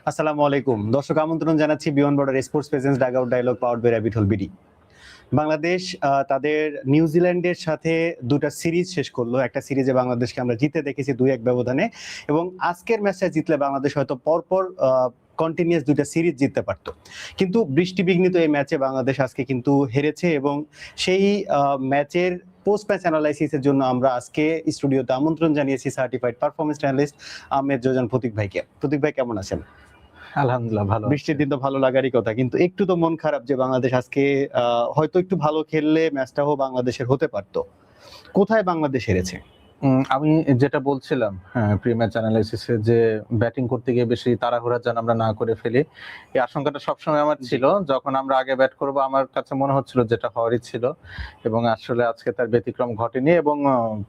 আসসালামু আলাইকুম দর্শক, আমন্ত্রণ জানাচ্ছি Beyond Border Sports presents Dugout Dialogue powered by Rabbit Hole BD. Bangladesh তাদের নিউজিল্যান্ডের সাথে দুটা সিরিজ শেষ করলো। একটা সিরিজে বাংলাদেশকে আমরা জিতে দেখেছি 2-1 ব্যবধানে, এবং আজকের ম্যাচটা জিতলে বাংলাদেশ হয়তো পরপর কন্টিনিউয়াস দুইটা সিরিজ জিততে পারতো। কিন্তু বৃষ্টিবিঘ্নিত এই ম্যাচে বাংলাদেশ আজকে কিন্তু হেরেছে, এবং সেই ম্যাচের পোস্ট ম্যাচ অ্যানালাইসিসের জন্য আমরা আজকে স্টুডিওতে আমন্ত্রণ জানিয়েছি সার্টিফাইড পারফরমেন্স অ্যানালিস্ট আহমেদ জোজান প্রতীক ভাইকে। প্রতীক ভাই, কেমন আছেন? আলহামদুলিল্লাহ ভালো। বৃষ্টির দিন তো ভালো লাগারই কথা, কিন্তু একটু তো মন খারাপ যে বাংলাদেশ আজকে হয়তো একটু ভালো খেললে ম্যাচটাও বাংলাদেশের হতে পারতো। কোথায় বাংলাদেশ হেরেছে? আমি যেটা বলছিলাম প্রি ম্যাচ অ্যানালাইসিসে, যে ব্যাটিং করতে গিয়ে বেশি তাড়াহুড়া যেন আমরা না করে ফেলি, এই আশঙ্কাটা সবসময় আমার ছিল। যখন আমরা আগে ব্যাট করব আমার কাছে মনে হচ্ছিল যেটা হওয়ারই ছিল, এবং আসলে আজকে তার ব্যতিক্রম ঘটেনি। এবং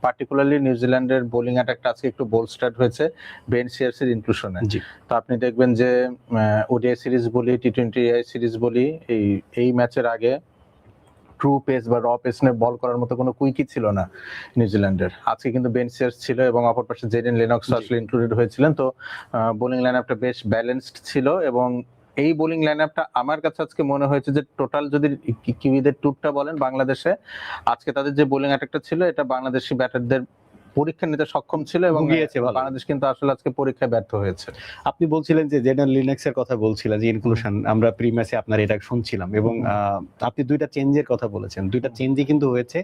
পার্টিকুলারলি নিউজিল্যান্ডের বোলিং অ্যাটাকটা আজকে একটু বোলস্টার্ড হয়েছে বেন সিয়ার্সের ইনক্লুশনে। তো আপনি দেখবেন যে ওডিআই সিরিজ বলি, টি20 সিরিজ বলি, এই ম্যাচের আগে ট্রু পেস বা র পেস নিয়ে বল করার মতো কোনো কুইকই ছিল না নিউজিল্যান্ডের। আজকে কিন্তু বেন সিয়ার্স ছিল এবং অপর পাশে জেডেন লেনক্স আসলে ইনক্লুডেড হয়েছিলেন। তো বোলিং লাইনআপটা বেশ ব্যালেন্সড ছিল, এবং এই বোলিং লাইনআপটা আমার কাছে আজকে মনে হয়েছে যে টোটাল যদি কিউইদের টুরটা বলেন বাংলাদেশে, আজকে তাদের যে বোলিং অ্যাটাকটা ছিল এটা বাংলাদেশি ব্যাটারদের পরীক্ষা নিতে সক্ষম ছিল, এবং বাংলাদেশ কিন্তু আসলে আজকে পরীক্ষায় ব্যর্থ হয়েছে। আপনি বলছিলেন যে জেডেন লিনেক্সের কথা বলছিলেন, যে ইনক্লুশন, আমরা প্রি ম্যাচে আপনার এটা শুনছিলাম, এবং আপনি দুইটা চেঞ্জের কথা বলেছেন। দুইটা চেঞ্জই কিন্তু হয়েছে,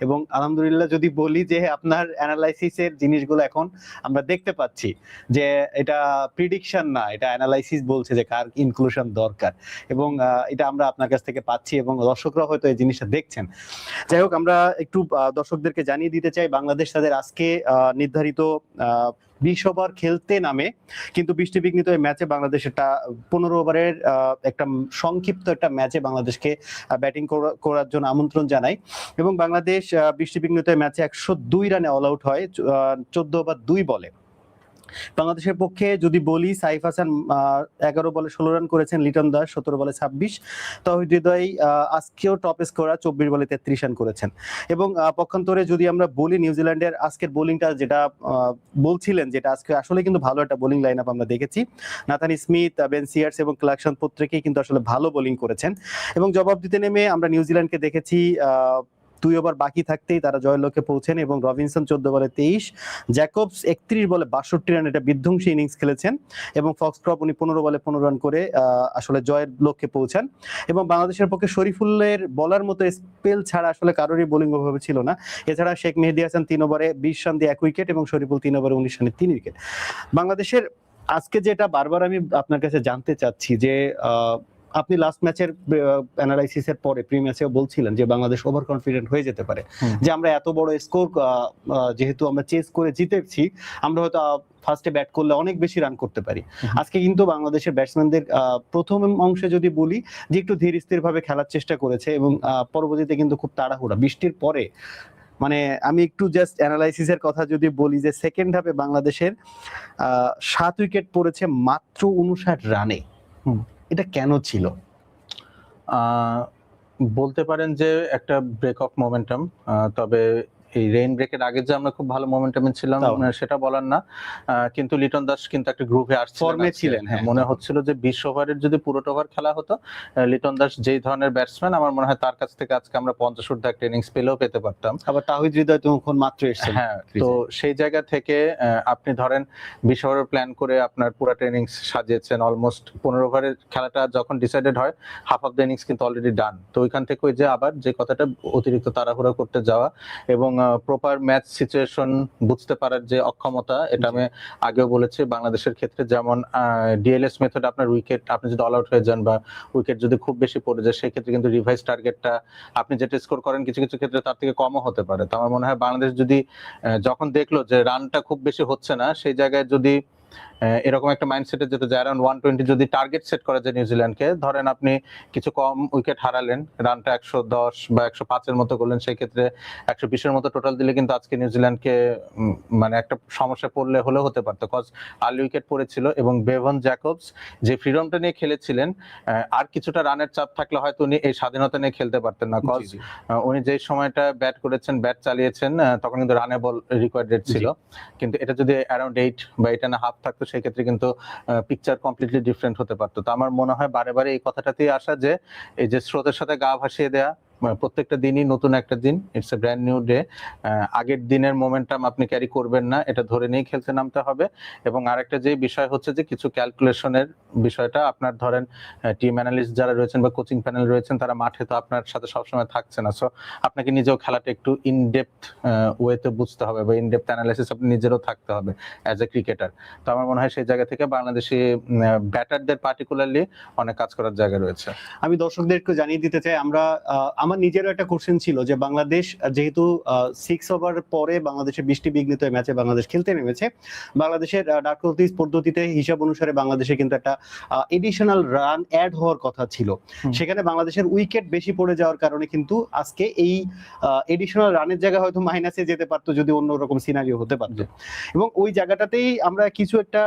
এবং আলহামদুলিল্লাহ যদি বলি যে আপনার অ্যানালাইসিসের জিনিসগুলো এখন আমরা দেখতে পাচ্ছি যে এটা প্রিডিকশন না, এটা অ্যানালাইসিস বলছে যে কার ইনক্লুশন দরকার, এবং এটা আমরা আপনার কাছ থেকে পাচ্ছি, এবং দর্শকরা হয়তো এই জিনিসটা দেখছেন। যাই হোক, আমরা একটু দর্শকদেরকে জানিয়ে দিতে চাই বাংলাদেশ তাদের আজকে নির্ধারিত 20 ওভার খেলতে নামে, কিন্তু বৃষ্টিবিঘ্নিত এই ম্যাচে বাংলাদেশ একটা 15 ওভারের একটা সংক্ষিপ্ত একটা ম্যাচে বাংলাদেশকে ব্যাটিং করার জন্য আমন্ত্রণ জানায়, এবং বাংলাদেশ বৃষ্টিবিঘ্নিত ম্যাচে 102 রানে অল আউট হয় 14 ওভার 2 বলে। বাংলাদেশের পক্ষে যদি বলি, সাইফ হাসান 11 বলে 16 রান করেছেন, লিটন দাস 17 বলে 26, তৌহিদ হৃদয় আজকেও টপ স্কোরার 24 বলে 33 রান করেছেন। এবং পক্ষান্তরে যদি আমরা বলি নিউজিল্যান্ডের আজকের বোলিংটা, যেটা বলছিলেন, যেটা আজকে আসলে কিন্তু ভালো একটা বোলিং লাইন আপ আমরা দেখেছি। নাথান স্মিথ, বেন সিয়ার্স এবং ক্লার্কসন প্রত্যেকেই কিন্তু আসলে ভালো বোলিং করেছেন, এবং জবাব দিতে নেমে আমরা নিউজিল্যান্ডকে দেখেছি 2 ওভার বাকি থাকতেই তারা জয়ের লক্ষ্যে পৌঁছেন, এবং রবিনসন 14 বলে 23, জ্যাকবস 31 বলে 62 রান, এটা বিধ্বংসী ইনিংস খেলেছেন, এবং ফক্সক্রপ উনি 15 বলে 15 রান করে আসলে জয়ের লক্ষ্যে পৌঁছান। এবং বাংলাদেশের পক্ষে শরীফুলের বলার মতো স্পেল ছাড়া আসলে কারোরই বোলিং ওভাবে ছিল না। এছাড়া শেখ মেহেদী হাসান 3 ওভারে 20 রান দিয়ে 1 উইকেট, এবং শরীফুল 3 ওভারে 19 রানে 3 উইকেট। বাংলাদেশের আজকে যেটা বারবার আমি আপনার কাছে জানতে চাচ্ছি, যে আপনি লাস্ট ম্যাচের অ্যানালাইসিসের পরে প্রি ম্যাচেও বলছিলেন যে বাংলাদেশ ওভার কনফিডেন্ট হয়ে যেতে পারে, যে আমরা এত বড় স্কোর যেহেতু আমরা চেস করে জিতেছি, আমরা হয়তো ফার্স্টে ব্যাট করলে অনেক বেশি রান করতে পারি। আজকে কিন্তু বাংলাদেশের ব্যাটসম্যানদের প্রথম অংশে যদি বলি যে একটু ধীর স্থির ভাবে খেলার চেষ্টা করেছে, এবং পরবর্তীতে কিন্তু খুব তাড়াহুড়া বৃষ্টির পরে, মানে আমি একটু জাস্ট অ্যানালাইসিসের কথা যদি বলি, যে সেকেন্ড হাফে বাংলাদেশের 7 উইকেট পড়েছে মাত্র 59 রানে। এটা কেন ছিল? বলতে পারেন যে একটা ব্রেক অফ মোমেন্টাম, তবে এই রেইন ব্রেকের আগে যে আমরা খুব ভালো মোমেন্টামে ছিলাম সেটা বলার না, কিন্তু লিটন দাস কিন্তু একটা গ্রুপে আসছিলেন। মনে হচ্ছিল যে 20 ওভারের যদি পুরোটা ওভার খেলা হতো, লিটন দাস যেই ধরনের ব্যাটসম্যান, আমার মনে হয় তার কাছ থেকে আজকে আমরা 50 ঊর্ধ্ব একটা ইনিংস পেতে পারতাম। আবার তাহিদ হৃদয় তখন মাত্র এসেছেন। হ্যাঁ, তো সেই জায়গা থেকে আপনি ধরেন 20 ওভারের প্ল্যান করে আপনার পুরোটা ইনিংস সাজিয়েছেন, অলমোস্ট 15 ওভারের খেলাটা যখন ডিসাইডেড হয়, হাফ অফ দ্য ইনিংস কিন্তু অলরেডি ডান। তো ওইখান থেকে ওই যে আবার যে কথাটা, অতিরিক্ত তাড়াহুড়া করতে যাওয়া এবং প্রপার ম্যাচ সিচুয়েশন বুঝতে পারার যে অক্ষমতা, এটা আমি আগেও বলেছি। বাংলাদেশের ক্ষেত্রে যেমন ডিএলএস মেথড, আপনার উইকেট, আপনি যদি অল আউট হয়ে যান বা উইকেট যদি খুব বেশি পড়ে যায়, সেই ক্ষেত্রে কিন্তু রিভাইজ টার্গেটটা আপনি যেটা স্কোর করেন কিছু কিছু ক্ষেত্রে তার থেকে কমও হতে পারে। তো আমার মনে হয় বাংলাদেশ যদি যখন দেখলো যে রানটা খুব বেশি হচ্ছে না, সেই জায়গায় যদি এরকম একটা মাইন্ডসেটে যেতে যায়, অ্যারাউন্ড 120 যদি টার্গেট সেট করা যায় নিউজিল্যান্ডকে, ধরেন আপনি কিছু কম উইকেট হারালেন, রানটা 110 বা 105-এর মতো করলেন, সেই ক্ষেত্রে 120-এর মতো টোটাল দিলে কিন্তু আজকে নিউজিল্যান্ডকে মানে একটা সমস্যা পড়লে হলেও হতে পারতো, কজ আর্লি উইকেট পড়েছিল। এবং বেভন জ্যাকবস যে ফ্রিডমটা নিয়ে খেলেছিলেন, আর কিছুটা রানের চাপ থাকলে হয়তো উনি এই স্বাধীনতা নিয়ে খেলতে পারতেন না, কজ উনি যে সময়টা ব্যাট করেছেন, ব্যাট চালিয়েছেন, তখন কিন্তু রানে বল রিকোয়ার্ড রেট ছিল, কিন্তু এটা যদি অ্যারাউন্ড 8 বা 8.5 থাকতো, সেক্ষেত্রে কিন্তু পিকচার কমপ্লিটলি ডিফারেন্ট হতে পারতো। তো আমার মনে হয় বারে বারে এই কথাটাতেই আসা যে এই যে স্রোতের সাথে গা ভাসিয়ে দেয়া, প্রত্যেকটা দিনই নতুন একটা দিন, it's a brand new day. আগের দিনের মোমেন্টাম আপনি ক্যারি করবেন না, এটা ধরে নিয়েই খেলতে নামতে হবে। এবং আরেকটা যে বিষয় হচ্ছে যে কিছু ক্যালকুলেশনের বিষয়টা, আপনার ধরেন টিম অ্যানালিস্ট যারা রয়েছেন বা কোচিং প্যানেল রয়েছেন তারা মাঠে তো আপনার সাথে সবসময় থাকছে না, সো আপনাকে নিজেও খেলাটা একটু ইনডেপথ ওয়েতে বুঝতে হবে বা ইনডেপথ অ্যানালাইসিস আপনি নিজেরও থাকতে হবে অ্যাজ এ ক্রিকেটার। তো আমার মনে হয় সেই জায়গা থেকে বাংলাদেশি ব্যাটারদের পার্টিকুলারলি অনেক কাজ করার জায়গা রয়েছে। আমি দর্শকদেরকে জানিয়ে দিতে চাই, আমার নিজেরও একটা কোশ্চেন ছিল যে বাংলাদেশ যেহেতু 6 ওভার পরে বাংলাদেশের বৃষ্টি বিঘ্নিত ম্যাচে বাংলাদেশ খেলতে নেমেছে, বাংলাদেশের ডাকটিস পদ্ধতিতে হিসাব অনুসারে বাংলাদেশে কিন্তু একটা এডিশনাল রান অ্যাড হওয়ার কথা ছিল। সেখানে বাংলাদেশের উইকেট বেশি পড়ে যাওয়ার কারণে কিন্তু আজকে এই এডিশনাল রানের জায়গায় হয়তো মাইনাসে যেতে পারতো যদি অন্যরকম সিনারিও হতে পারতো। এবং ওই জায়গাটাতেই আমরা কিছু একটা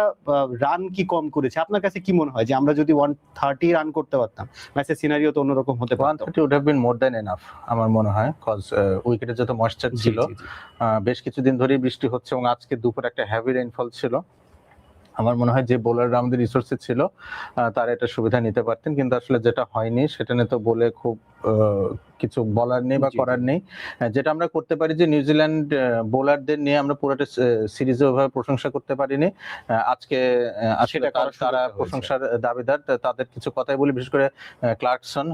রান কি কম করেছে। আপনার কাছে কি মনে হয় যে আমরা যদি 130 রান করতে পারতাম, ম্যাচের সিনারিও তো অন্যরকম হতে পারতো? 130 would have been more than enough আমার মনে হয়, কজ উইকেটে যত ময়েশ্চার ছিল, বেশ কিছুদিন ধরেই বৃষ্টি হচ্ছে এবং আজকে দুপুরে একটা হেভি রেইনফল ছিল। আমার মনে হয় যে বোলাররা আমাদের রিসোর্সে ছিল তারা এটা সুবিধা নিতে পারতেন, কিন্তু আসলে যেটা হয়নি সেটা নিয়ে তো বলে খুব কিছু বলার নেই বা করার নেই। যেটা আমরা করতে পারি যে নিউজিল্যান্ড বোলারদের নিয়ে আমরা পুরোটা সিরিজে ওইভাবে প্রশংসা করতে পারিনি। আজকে আসলে তারা প্রশংসার দাবিদার, তাদের কিছু কথাই বলি, বিশেষ করে ক্লার্কসন,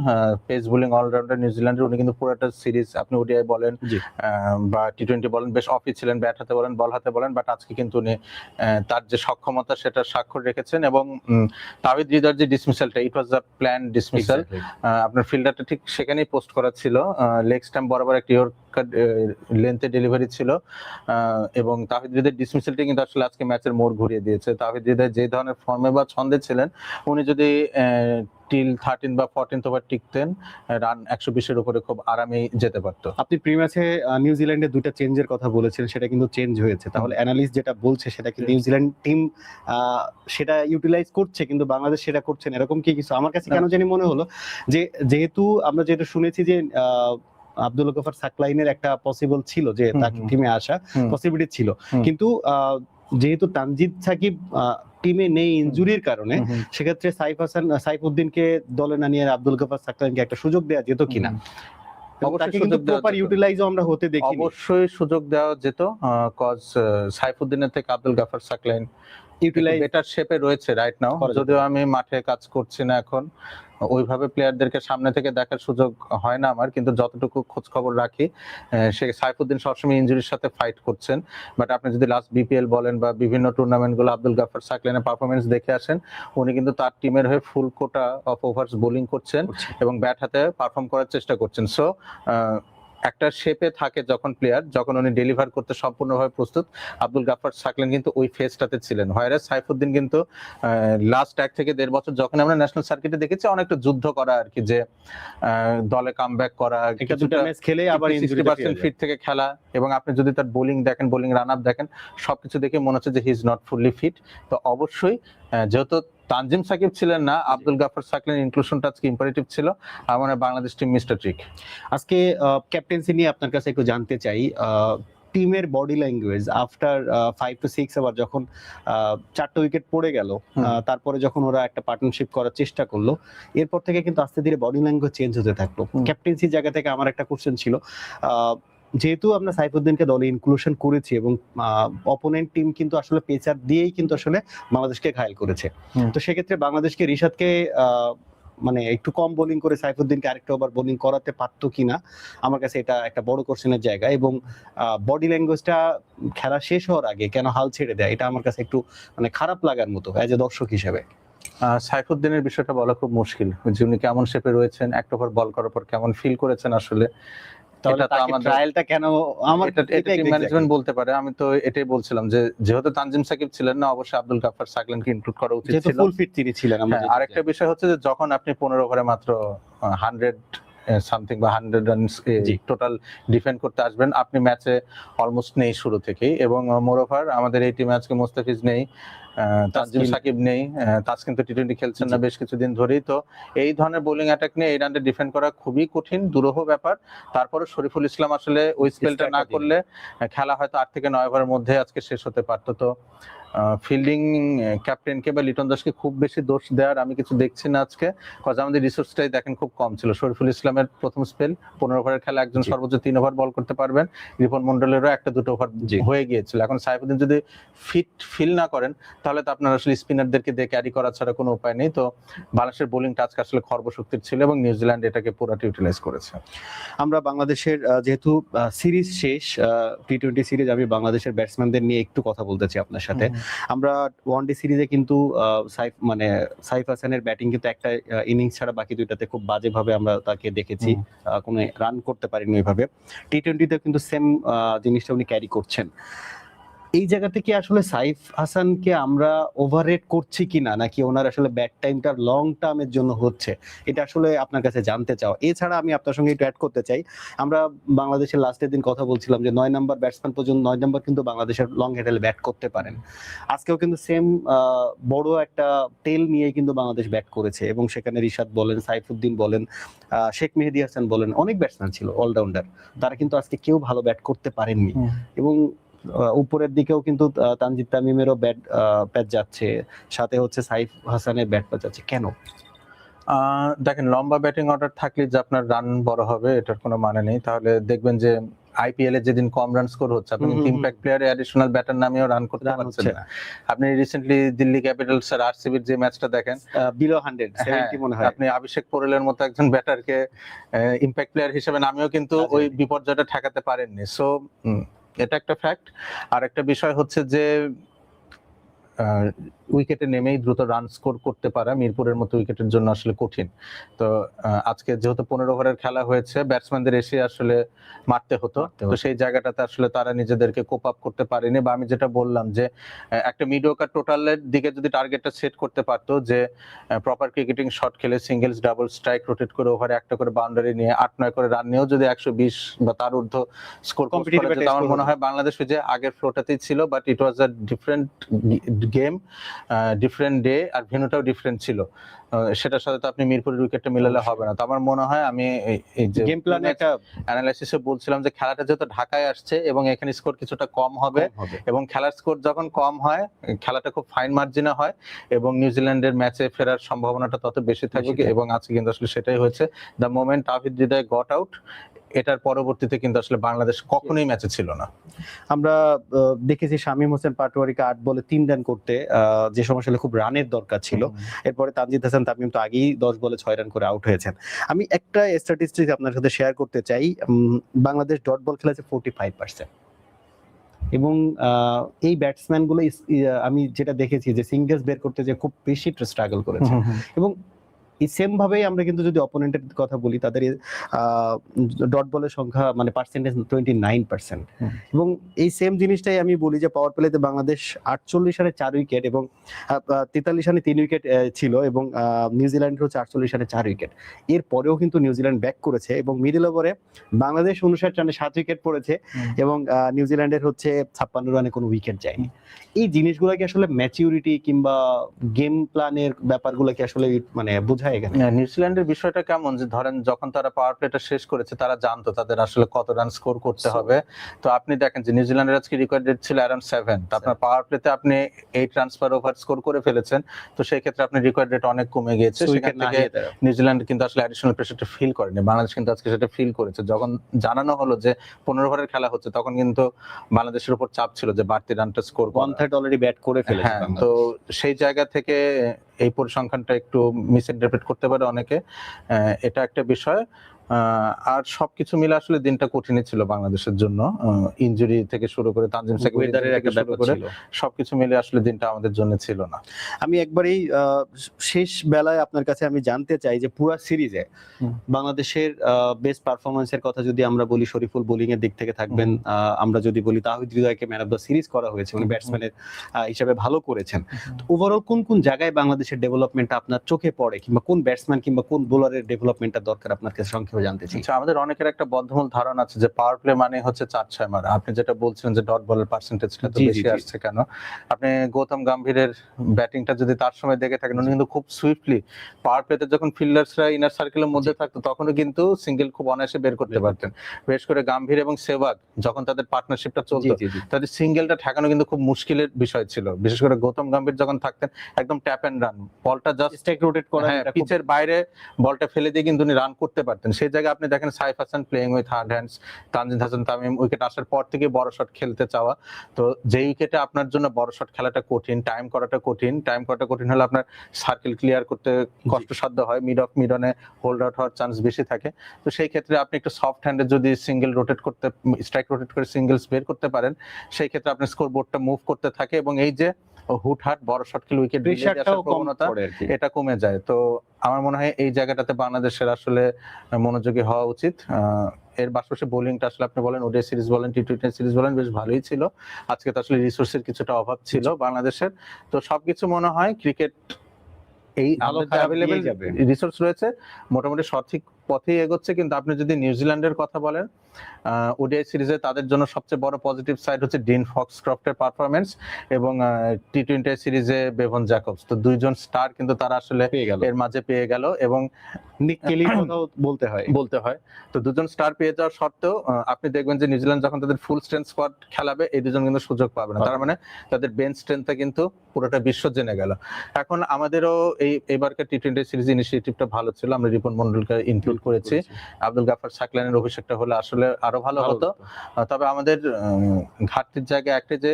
পেস বোলিং অলরাউন্ডার নিউজিল্যান্ডের, উনি কিন্তু পুরোটা সিরিজ আপনি ওডিআই বলেন বা টি20 বলেন বেশ অফই ছিলেন, ব্যাট হাতে বলেন বল হাতে বলেন, বাট আজকে কিন্তু উনি তার যে সক্ষমতা সেটা স্বাক্ষর রেখেছেন। এবং তাওহিদ হৃদয়ের যে ডিসমিসালটা, ইট ওয়াজ আ প্ল্যান ডিসমিসাল। আপনার ফিল্ডারটা ঠিক সেখানেই পোস্ট করা ছিল, লেগ স্ট্যাম্প বরাবর একটা ইয়র্কার লেন্থে ডেলিভারি ছিল, এবং তাওহিদ হৃদয়ের ডিসমিসালটি কিন্তু আসলে আজকে ম্যাচের মোড় ঘুরিয়ে দিয়েছে। তাওহিদ হৃদয় যে ধরনের ফর্মে বা ছন্দে ছিলেন, উনি যদি টিল 13 বা 14 ওভার টিকতেন, রান 120-এর উপরে খুব আরামেই যেতে পারতো। আপনি প্রি ম্যাচে নিউজিল্যান্ডের দুইটা চেঞ্জের কথা বলেছিলেন, সেটা কিন্তু চেঞ্জ হয়েছে। তাহলে অ্যানালিস্ট যেটা বলছে সেটা কি নিউজিল্যান্ড টিম সেটা ইউটিলাইজ করছে কিন্তু বাংলাদেশ সেটা করছে না, এরকম কি কিছু? আমার কাছে কেন জানি মনে হলো যে যেহেতু আমরা যেটা শুনেছি যে আব্দুল গফার সাকলাইনের একটা পসিবল ছিল যে তাকে টিমে আসা পসিবিলিটি ছিল, কিন্তু যেহেতু তানজিদ সাকিব টিমে নেই ইনজুরির কারণে, সেক্ষেত্রে সাইফুদ্দিনকে দলে না নিয়ে আব্দুল গফার সাকলাইনকে একটা সুযোগ দেওয়া যেত কিনা? অবশ্যই সুযোগ দেওয়া যেত, কজ সাইফুদ্দিনের থেকে আব্দুল গফার সাকলাইন বেটার শেপে রয়েছে রাইট নাও। যদিও আমি মাঠে কাজ করছি না এখন, ওইভাবে প্লেয়ারদেরকে সামনে থেকে দেখার সুযোগ হয় না আমার, কিন্তু যতটুকু খোঁজ খবর রাখি সে সাইফুদ্দিন সবসময় ইনজুরির সাথে ফাইট করছেন। বাট আপনি যদি লাস্ট বিপিএল বলেন বা বিভিন্ন টুর্নামেন্ট গুলো আব্দুল গফার সাকলাইনের পারফরমেন্স দেখে আসেন, উনি কিন্তু তার টিমের হয়ে ফুল কোটা অফ ওভার্স বোলিং করছেন এবং ব্যাট হাতে পারফর্ম করার চেষ্টা করছেন। সো একটা শেপে থাকে যখন প্লেয়ার, যখন উনি ডেলিভার করতে সম্পূর্ণভাবে প্রস্তুত, আব্দুল গফার সাকলাইন কিন্তু ওই ফেজটাতে ছিলেন। হয়রাস সাইফুদ্দিন কিন্তু লাস্ট 1 থেকে 1.5 বছর যখন আমরা ন্যাশনাল সার্কিটে দেখেছি অনেকটা যুদ্ধ করা আর কি, যে দলে কামব্যাক করা, দুটো ম্যাচ খেলে আবার 60% ফিট থেকে খেলা, এবং আপনি যদি তার বোলিং দেখেন, বোলিং রান আপ দেখেন, সবকিছু দেখে মনে হচ্ছে যে he is not fully fit. তো অবশ্যই যেহেতু তানজিম সাকিব ছিলেন না, আব্দুল গফার সাকলাইন ইনক্লুশনটা আজকে ইম্পারেটিভ ছিল। আমার বাংলাদেশ টিম মিস্টার ট্রিক। আজকে ক্যাপ্টেন্সি নিয়ে আপনার কাছে একটু জানতে চাই, টিমের body language after 5 to 6 over যখন 4টা উইকেট পড়ে গেল, তারপরে যখন ওরা একটা পার্টনারশিপ করার চেষ্টা করলো, এরপর থেকে কিন্তু আস্তে ধীরে বডি ল্যাঙ্গুয়েজ চেঞ্জ হতে থাকলো। ক্যাপ্টেন্সির জায়গা থেকে আমার একটা কোশ্চেন ছিল, যেহেতু আমরা সাইফুদ্দিনকে দলে ইনক্লুশন করেছি এবং অপোনেন্ট টিম কিন্তু আসলে পেসার দিয়েই কিন্তু আসলে বাংলাদেশকে ঘায়েল করেছে, তো সেক্ষেত্রে বাংলাদেশকে রিশাদকে মানে একটু কম বোলিং করে সাইফুদ্দিনকে আরেকটা ওভার বোলিং করাতে পারতো কিনা, আমার কাছে এটা একটা বড় কোশ্চেনের জায়গা। এবং বডি ল্যাঙ্গুয়েজটা খেলা শেষ হওয়ার আগে কেন হাল ছেড়ে দেয়, এটা আমার কাছে একটু মানে খারাপ লাগার মতো অ্যাজ এ দর্শক হিসেবে। সাইফুদ্দিনের বিষয়টা বলা খুব মুশকিল, যে উনি কেমন শেপে রয়েছেন, একটা ওভার বল করার পর কেমন ফিল করেছেন আসলে, তাহলে তাকে ট্রায়ালটা কেন আমার এটা টিম ম্যানেজমেন্ট বলতে পারে। আমি তো এটাই বলছিলাম যে যেহেতু তানজিম সাকিব ছিলেন না, অবশ্যই আব্দুল গফার সাকলাইনকে ইনক্লুড করা উচিত ছিল, ফুল ফিট তিনি ছিলেন। আরেকটা বিষয় হচ্ছে যে যখন আপনি 15 ওভারে মাত্র 100 সামথিং বা 100 রানস টোটাল ডিফেন্ড করতে আসবেন, আপনি ম্যাচে অলমোস্ট নেই শুরু থেকেই। এবং মোরওভার আমাদের এই টিমে আজকে মোস্তাফিজ নেই, তানজিম সাকিব নেই, তাসকিন তো টি20 খেলছেন না বেশ কিছুদিন ধরেই। তো এই ধরনের বোলিং অ্যাটাক নিয়ে এই রানটা ডিফেন্ড করা খুবই কঠিন, দুরূহ ব্যাপার। তারপরে শরীফুল ইসলাম আসলে ওই স্পেলটা না করলে খেলা হয়তো 8 থেকে 9 ওভারের মধ্যে আজকে শেষ হতে পারতো। তো ফিল্ডিং ক্যাপ্টেনকে বা লিটন দাসকে খুব বেশি দোষ দেওয়ার আমি কিছু দেখছি না আজকে, কজ আমাদের রিসোর্সটাই দেখেন খুব কম ছিল। শরীফুল ইসলামের প্রথম স্পেল 15 ওভারের খেলা একজন জি। সর্বোচ্চ 3 ওভার বল করতে পারবেন, রিপন মন্ডলেরও 1-2 ওভার জি। হয়ে গিয়েছিল। এখন সাইফুদ্দিন যদি ফিল না করেন তাহলে তো আপনার আসলে স্পিনারদেরকে দিয়ে ক্যারি করা ছাড়া কোনো উপায় নেই। তো বাংলাদেশের বোলিংটা আজকে আসলে খর্বশক্তির ছিল এবং নিউজিল্যান্ড এটাকে পুরোটা ইউটিলাইজ করেছে। আমরা বাংলাদেশের যেহেতু সিরিজ শেষ, টি-20 সিরিজ, আমি বাংলাদেশের ব্যাটসম্যানদের নিয়ে একটু কথা বলতে চাই আপনার সাথে। আমরা ওয়ানডে সিরিজে কিন্তু সাইফ হাসানের ব্যাটিং কিন্তু একটা ইনিংস ছাড়া বাকি দুইটাতে খুব বাজেভাবে আমরা তাকে দেখেছি, কোনো রান করতে পারিনি ওইভাবে। টি-20তে কিন্তু সেম জিনিসটা উনি ক্যারি করছেন। এই জায়গা থেকে আসলে সাইফ হাসানকে আমরা ওভাররেট করছি কিনা, নাকি ওনার আসলে ব্যাট টাইমটা লং টার্মের জন্য হচ্ছে, এটা আসলে আপনার কাছে জানতে চাও। এছাড়া আমি আপনার সঙ্গে একটু অ্যাড করতে চাই, আমরা বাংলাদেশের লাস্টের দিন কথা বলছিলাম যে 9 নম্বর ব্যাটসম্যান পর্যন্ত 9 নম্বর কিন্তু বাংলাদেশের লং হ্যান্ডেলে ব্যাট করতে পারেন। আজকেও কিন্তু সেম বড় একটা টেল নিয়ে কিন্তু বাংলাদেশ ব্যাট করেছে এবং সেখানে রিশাদ বলেন, সাইফুদ্দিন বলেন, শেখ মেহেদী হাসান বলেন, অনেক ব্যাটসম্যান ছিল অলরাউন্ডার, তারা কিন্তু আজকে কেউ ভালো ব্যাট করতে পারেননি। এবং উপরের দিকেও কিন্তু তানজিদ তামিমেরও ব্যাট যাচ্ছে, সাথে হচ্ছে সাইফ হাসানের ব্যাট যাচ্ছে, কেন? দেখেন, লম্বা ব্যাটিং অর্ডার থাকলে যে আপনার রান বড় হবে এটার কোনো মানে নেই। তাহলে দেখবেন যে আইপিএল এ যেদিন কম রান স্কোর হচ্ছে, আপনি ইম্প্যাক্ট প্লেয়ারে অ্যাডিশনাল ব্যাটার নামেও রান করতে পারছেন না। আপনি রিসেন্টলি দিল্লি ক্যাপিটালস আর আরসিবির যে ম্যাচটা দেখেন, বিলো 170 মনে হয়, আপনি অভিষেক পোরেলের মতো একজন ব্যাটারকে ইম্প্যাক্ট প্লেয়ার হিসেবে নামেও কিন্তু ওই বিপর্যয়টা ঠেকাতে পারেননি। সো এটা একটা ফ্যাক্ট। আর একটা বিষয় হচ্ছে যে উইকেটে নেমেই দ্রুত রান স্কোর করতে পারা মিরপুরের মতো উইকেটের জন্য আসলে কঠিন। তো আজকে যেহেতু 15 ওভারের খেলা হয়েছে, ব্যাটসম্যানদের এসে আসলে মারতে হতো, তো সেই জায়গাটাতে আসলে তারা নিজেদেরকে কোপ আপ করতে পারেনি। বা আমি যেটা বললাম যে একটা মিডিওকার টোটালের দিকে যদি টার্গেটটা সেট করতে পারতো, যে প্রপার ক্রিকেটিং শট খেলে সিঙ্গেলস ডাবল স্ট্রাইক রোটেট করে ওভারে একটা করে বাউন্ডারি নিয়ে 8-9 করে রান নিয়েও যদি 120 বা তার ঊর্ধ্ব স্কোর করতে পারে, আমার মনে হয় বাংলাদেশ যে আগের ফ্লোটাতেই ছিল, but it was a different game, different day, আর ভেন্যুটাও ডিফারেন্ট ছিল। সেটার সাথে তো আপনি মিরপুরের উইকেটটা মিলালে হবে না। তো আমার মনে হয়, আমি এই যে গেম প্ল্যানে একটা অ্যানালাইসিসে বলছিলাম যে খেলাটা যেহেতু ঢাকায় আসছে এবং এখানে স্কোর কিছুটা কম হবে, এবং খেলার স্কোর যখন কম হয় খেলাটা খুব ফাইন মার্জিনে হয় এবং নিউজিল্যান্ডের ম্যাচে ফেরার সম্ভাবনাটা তত বেশি থাকবে। এবং আজকে কিন্তু আসলে সেটাই হয়েছে। The moment Towhid Hridoy got out, এটার পরবর্তীতে কিন্তু আসলে বাংলাদেশ কখনোই ম্যাচে ছিল না। আমরা দেখেছি শামীম হোসেন পাটোয়ারিকে 8 বলে 3 রান করতে, যে সময় আসলে খুব রানের দরকার ছিল। এরপরে তানজিদ হাসান তামিম তো আগেই 10 বলে 6 রান করে আউট হয়েছেন। আমি একটা স্ট্যাটিস্টিক্স আপনার সাথে শেয়ার করতে চাই। বাংলাদেশ ডট বল খেলেছে 45%, এবং এই ব্যাটসম্যান গুলো আমি যেটা দেখেছি যে সিঙ্গেলস বের করতে যে খুব বেশি স্ট্রাগল করেছে। এবং এই সেম ভাবেই আমরা কিন্তু যদি অপোনেন্টের কথা বলি, তাদের ডট বলের সংখ্যা মানে পার্সেন্টেজ 29%। এবং এই সেম জিনিসটাই আমি বলি যে পাওয়ার প্লেতে বাংলাদেশ 48 রানে 4 উইকেট এবং 43 রানে 3 উইকেট ছিল, এবং নিউজিল্যান্ডের হচ্ছে 48 রানে 4 উইকেট। এর পরেও কিন্তু নিউজিল্যান্ড ব্যাক করেছে এবং মিডল ওভারে বাংলাদেশ 59 রানে 7 উইকেট পড়েছে এবং নিউজিল্যান্ডের হচ্ছে 56 রানে কোনো উইকেট যায়নি। এই জিনিসগুলো কি আসলে ম্যাচিউরিটি কিংবা গেম প্ল্যানের ব্যাপারগুলো কি আসলে মানে বোঝায়? নিউজিল্যান্ডের বিষয়টা কেমন, যে ধরেন যখন তারা পাওয়ার প্লেটা শেষ করেছে তারা জানতো তাদের আসলে কত রান স্কোর করতে হবে। তো আপনি দেখেন যে নিউজিল্যান্ডের আজকে রেকর্ড রেট ছিল অ্যারাউন্ড 7, তো আপনার পাওয়ার প্লেতে আপনি 8 রানস পার ওভার স্কোর করে ফেলেছেন, তো সেই ক্ষেত্রে আপনার রেকর্ড রেট অনেক কমে গিয়েছে। সেখান থেকে নিউজিল্যান্ড কিন্তু আসলে অ্যাডিশনাল প্রেসারটা ফিল করেনি, বাংলাদেশ কিন্তু আজকে সেটা ফিল করেছে। যখন জানানো হলো যে 15 ওভারের খেলা হচ্ছে, তখন কিন্তু বাংলাদেশের উপর চাপ ছিল যে বাড়তি রানটা স্কোর করা। 1/3 অলরেডি ব্যাট করে ফেলেছে বাংলাদেশ। তো সেই জায়গা থেকে এই পরিসংখ্যানটা একটু মিসইন্টারপ্রেট করতে পারে অনেকে, এটা একটা বিষয়। আর সবকিছু মিলে আসলে দিনটা কঠিনই ছিল বাংলাদেশের জন্য, ইনজুরি থেকে শুরু করে তানজিম সাকিবের একটা ব্যাপার ছিল, সবকিছু মিলে আসলে দিনটা আমাদের জন্য ছিল না। আমি একবারেই শেষ বেলায় আপনার কাছে আমি জানতে চাই যে পুরো সিরিজে বাংলাদেশের বেস্ট পারফরম্যান্সের কথা যদি আমরা বলি, শরীফুল বোলিং এর দিক থেকে থাকবেন, আমরা যদি বলি তাওহিদ হৃদয়কে ম্যান অফ দ্য সিরিজ করা হয়েছে, উনি ব্যাটসম্যানের হিসেবে ভালো করেছেন। তো ওভারঅল কোন কোন জায়গায় বাংলাদেশের ডেভেলপমেন্টটা আপনার চোখে পড়ে, কিংবা কোন ব্যাটসম্যান কিংবা কোন বোলারের ডেভেলপমেন্টটা দরকার আপনার কাছে সংক্ষেপে করে জানতে চাই। আচ্ছা, আমাদের অনেকের একটা বদ্ধমূল ধারণা আছে যে পাওয়ার প্লে মানে হচ্ছে 4-6 মারা। আপনি যেটা বলছিলেন যে ডট বলের পার্সেন্টেজটা তো জি, জি, বেশি জি। আসছে কেন? আপনি গৌতম গম্ভীরের ব্যাটিংটা যদি তার সময় দেখে থাকেন, উনি জি। কিন্তু খুব সুইফটলি পাওয়ার প্লেতে যখন ফিল্ডার্সরা ইনার সার্কেলের মধ্যে জি। থাকতো তখনও কিন্তু সিঙ্গেল খুব অনায়াসে বের করতে বের করতে পারতেন। বিশেষ করে গাম্ভীর এবং সেহবাগ যখন তাদের পার্টনারশিপটা জি, চলতো, জি, জি। তাদের সিঙ্গেলটা ঠেকানো কিন্তু খুব মুশকিলের বিষয় ছিল। বিশেষ করে গৌতম গম্ভীর যখন থাকতেন একদম ট্যাপ অ্যান্ড রান। বলটা জাস্ট স্ট্রাইক রোটেট করা হ্যাঁ, যেটা খুব পিচের বাইরে বলটা ফেলে দিয়ে কিন্তু উনি রান করতে পারতেন। সেই জায়গায় আপনি দেখেন Saif Hasan playing with hard hands, Tanzid Hasan Tamim wicket আসার পর থেকে বড় শট খেলতে চাওয়া। তো যেই উইকেটে আপনার জন্য বড় শট খেলাটা কঠিন, টাইম করাটা কঠিন হলে আপনার সার্কেল ক্লিয়ার করতে কষ্টসাধ্য হয়, মিড অনে হোল্ড আউট হওয়ার চান্স বেশি থাকে। তো সেই ক্ষেত্রে আপনি একটু সফট হ্যান্ডে যদি সিঙ্গেল রোটেট করতে, স্ট্রাইক রোটেট করে সিঙ্গেলস বের করতে পারেন, সেই ক্ষেত্রে আপনার স্কোর বোর্ডটা মুভ করতে থাকে এবং এই যে হুটহাট বড় শট খেলে উইকেট দিয়ে আসার প্রেশারটাও কম প্রবণতা পড়ে আরকি। এটা কমে যায়। তো আমার মনে হয় এই জায়গাটাতে বাংলাদেশের আসলে মনোযোগী হওয়া উচিত। এর পাশাপাশি বোলিংটা আসলে আপনি বলেন ওডিআই সিরিজ বলেন, টি-টোয়েন্টি সিরিজ বলেন, বেশ ভালোই ছিল। আজকে তো আসলে রিসোর্সের কিছুটা অভাব ছিল বাংলাদেশের। তো সবকিছু মনে হয় ক্রিকেট এই ভালো আমাদের যে খারাপ অ্যাভেলেবল নিয়ে যাবে। রিসোর্স রয়েছে মোটামুটি সঠিক পথেই এগোচ্ছে। কিন্তু আপনি যদি নিউজিল্যান্ডের কথা বলেন, ওডিআই সিরিজে তাদের জন্য সবচেয়ে বড় পজিটিভ সাইড হচ্ছে ডিন ফক্সক্রফটের পারফরম্যান্স এবং টি-টোয়েন্টি সিরিজে বেভন জ্যাকবস। তো দুইজন স্টার কিন্তু তারা আসলে পেয়ে গেল। এর মাঝে পেয়ে গেল এবং নিক কেলির কথাও বলতে হয়। তো দুজন স্টার পেয়ে যাওয়ার সত্ত্বেও আপনি দেখবেন যে নিউজিল্যান্ড যখন তাদের ফুল স্ট্রেংথ স্কোয়াড খেলাবে এই দুজন কিন্তু সুযোগ পাবে না। তার মানে তাদের বেঞ্চ স্ট্রেংথটা কিন্তু পুরোটা বিশ্ব জেনে গেল। এখন আমাদেরও এবারকার টি-টোয়েন্টি সিরিজ ইনিশিয়েটিভটা ভালো ছিল। আমরা রিপন মন্ডলকে ইনক্লুড করেছি। আব্দুল গাফফার সাকলানের অভিষেকটা হলে আসলে আরো ভালো হতো। তবে আমাদের ঘাটতির জায়গা একটাই যে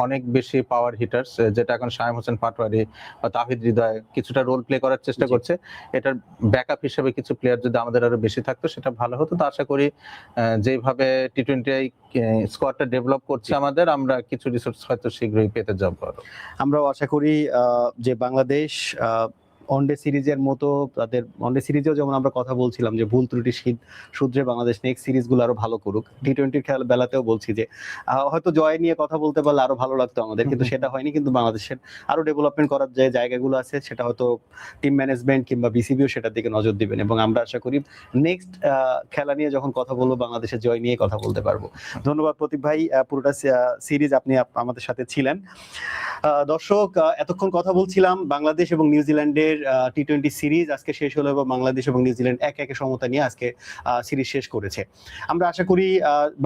অনেক বেশি পাওয়ার হিটার্স, যেটা এখন শায়েম হোসেন পাটোয়ারি বা তাহিদ হৃদয় কিছুটা রোল প্লে করার চেষ্টা করছে। এটার ব্যাকআপ হিসেবে কিছু প্লেয়ার যদি আমাদের আরো বেশি থাকতো সেটা ভালো হতো। তো আশা করি যেভাবে টি-টোয়েন্টি স্কোয়াডটা ডেভেলপ করছে আমাদের, আমরা কিছু রিসোর্স হয়তো শীঘ্রই পেতে যাবো আরো। আমরাও আশা করি যে বাংলাদেশ ওয়ানডে সিরিজের মতো তাদের ওয়ানডে সিরিজেও যেমন আমরা কথা বলছিলাম যে ভুল ত্রুটি শুধরে বাংলাদেশ নেক্সট সিরিজগুলো আরো ভালো করুক। টি-টোয়েন্টির খেলা বেলাতেও বলছি যে হয়তো জয় নিয়ে কথা বলতে পারলে আরো ভালো লাগতো আমাদের, কিন্তু সেটা হয়নি। কিন্তু বাংলাদেশের আরো ডেভেলপমেন্ট করার যে জায়গাগুলো আছে সেটা হয়তো টিম ম্যানেজমেন্ট কিংবা বিসিবিও সেটার দিকে নজর দিবেন এবং আমরা আশা করি নেক্সট খেলা নিয়ে যখন কথা বলবো বাংলাদেশের জয় নিয়ে কথা বলতে পারবো। ধন্যবাদ প্রতীক ভাই, পুরোটা সিরিজ আপনি আমাদের সাথে ছিলেন। দর্শক, এতক্ষণ কথা বলছিলাম বাংলাদেশ এবং নিউজিল্যান্ডের টি-টোয়েন্টি সিরিজ আজকে শেষ হলো এবং বাংলাদেশ এবং নিউজিল্যান্ড একে সমতা নিয়ে আজকে সিরিজ শেষ করেছে। আমরা আশা করি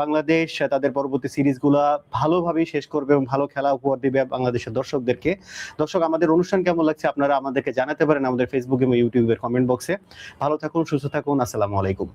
বাংলাদেশ তাদের পরবর্তী সিরিজগুলা ভালোভাবেই শেষ করবে এবং ভালো খেলা উপহার দিবে বাংলাদেশের দর্শকদেরকে। দর্শক, আমাদের অনুষ্ঠান কেমন লাগছে আপনারা আমাদেরকে জানাতে পারেন আমাদের ফেসবুক এবং ইউটিউবের কমেন্ট বক্সে। ভালো থাকুন, সুস্থ থাকুন, আসসালামু আলাইকুম।